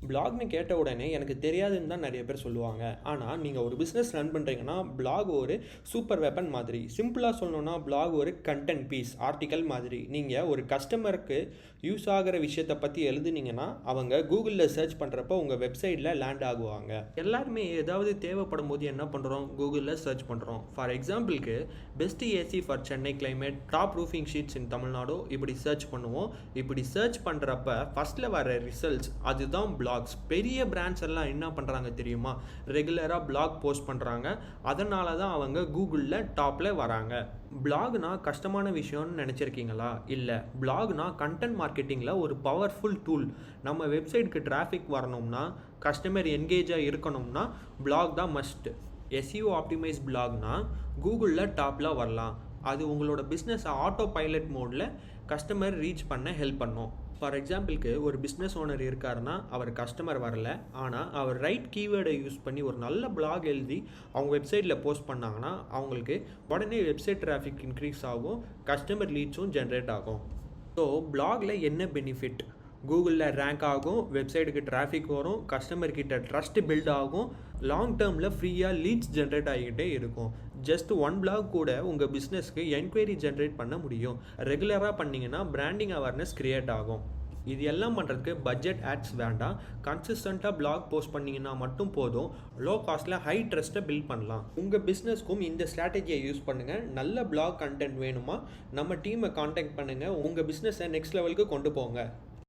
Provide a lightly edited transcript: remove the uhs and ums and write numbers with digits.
பிளாக்னு கேட்ட உடனே எனக்கு தெரியாதுன்னு தான் நிறைய பேர் சொல்லுவாங்க. ஆனால் நீங்கள் ஒரு பிஸ்னஸ் ரன் பண்ணுறீங்கன்னா பிளாக் ஒரு சூப்பர் வெப்பன் மாதிரி. சிம்பிளாக சொல்லணும்னா பிளாக் ஒரு கண்டென்ட் பீஸ், ஆர்டிக்கல் மாதிரி. நீங்கள் ஒரு கஸ்டமருக்கு யூஸ் ஆகிற விஷயத்தை பற்றி எழுதுனீங்கன்னா அவங்க கூகுளில் சர்ச் பண்ணுறப்ப உங்கள் வெப்சைட்டில் லேண்ட் ஆகுவாங்க. எல்லாருமே ஏதாவது தேவைப்படும் போது என்ன பண்ணுறோம்? கூகுளில் சர்ச் பண்ணுறோம். ஃபார் எக்ஸாம்பிளுக்கு best AC for Chennai climate, top roofing sheets in Tamil Nadu இப்படி சர்ச் பண்ணுவோம். இப்படி சர்ச் பண்ணுறப்ப ஃபஸ்ட்டில் வர ரிசல்ட்ஸ் அதுதான் பிளாக்ஸ். பெரிய பிராண்ட்ஸ் எல்லாம் என்ன பண்ணுறாங்க தெரியுமா? ரெகுலராக பிளாக் போஸ்ட் பண்ணுறாங்க. அதனால தான் அவங்க கூகுளில் டாப்பில் வராங்க. பிளாக்னா கஷ்டமான விஷயம்னு நினச்சிருக்கீங்களா? இல்லை, பிளாக்னா கண்டென்ட் மார்க்கெட்டிங்கில் ஒரு பவர்ஃபுல் டூல். நம்ம வெப்சைட்டுக்கு டிராஃபிக் வரணும்னா, கஸ்டமர் என்கேஜாக இருக்கணும்னா பிளாக் தான் மஸ்ட். எஸ்இஓ ஆப்டிமைஸ் பிளாக்னா கூகுளில் டாப்பில் வரலாம். அது உங்களோட பிஸ்னஸை ஆட்டோ பைலட் மோடில் கஸ்டமர் ரீச் பண்ண ஹெல்ப் பண்ணும். ஃபார் எக்ஸாம்பிளுக்கு ஒரு பிஸ்னஸ் ஓனர் இருக்காருன்னா அவர் கஸ்டமர் வரல, ஆனால் அவர் ரைட் கீவேர்டை யூஸ் பண்ணி ஒரு நல்ல பிளாக் எழுதி அவங்க வெப்சைட்டில் போஸ்ட் பண்ணாங்கன்னா அவங்களுக்கு உடனே வெப்சைட் டிராஃபிக் இன்க்ரீஸ் ஆகும், கஸ்டமர் லீட்ஸும் ஜென்ரேட் ஆகும். ஸோ பிளாகில் என்ன பெனிஃபிட்? கூகுளில் ரேங்க் ஆகும், வெப்சைட்டுக்கு டிராஃபிக் வரும், கஸ்டமர்கிட்ட ட்ரஸ்ட் பில்ட் ஆகும், லாங் டேர்மில் ஃப்ரீயாக லீட்ஸ் ஜென்ரேட் ஆகிக்கிட்டே இருக்கும். ஜஸ்ட் ஒன் பிளாக் கூட உங்கள் பிஸ்னஸ்க்கு என்கொயரி ஜென்ரேட் பண்ண முடியும். ரெகுலராக பண்ணிங்கன்னா பிராண்டிங் அவேர்னஸ் க்ரியேட் ஆகும். இது எல்லாம் பண்ணுறதுக்கு பட்ஜெட் ஆட்ஸ் வேண்டாம். கன்சிஸ்டண்ட்டாக பிளாக் போஸ்ட் பண்ணிங்கன்னா மட்டும் போதும். லோ காஸ்ட்டில் ஹை ட்ரஸ்ட்டை பில்ட் பண்ணலாம். உங்கள் பிஸ்னஸ்க்கும் இந்த ஸ்ட்ராட்டஜியை யூஸ் பண்ணுங்கள். நல்ல பிளாக் கண்டென்ட் வேணுமா? நம்ம டீமை காண்டாக்ட் பண்ணுங்கள். உங்கள் பிஸ்னஸை நெக்ஸ்ட் லெவலுக்கு கொண்டு போங்க.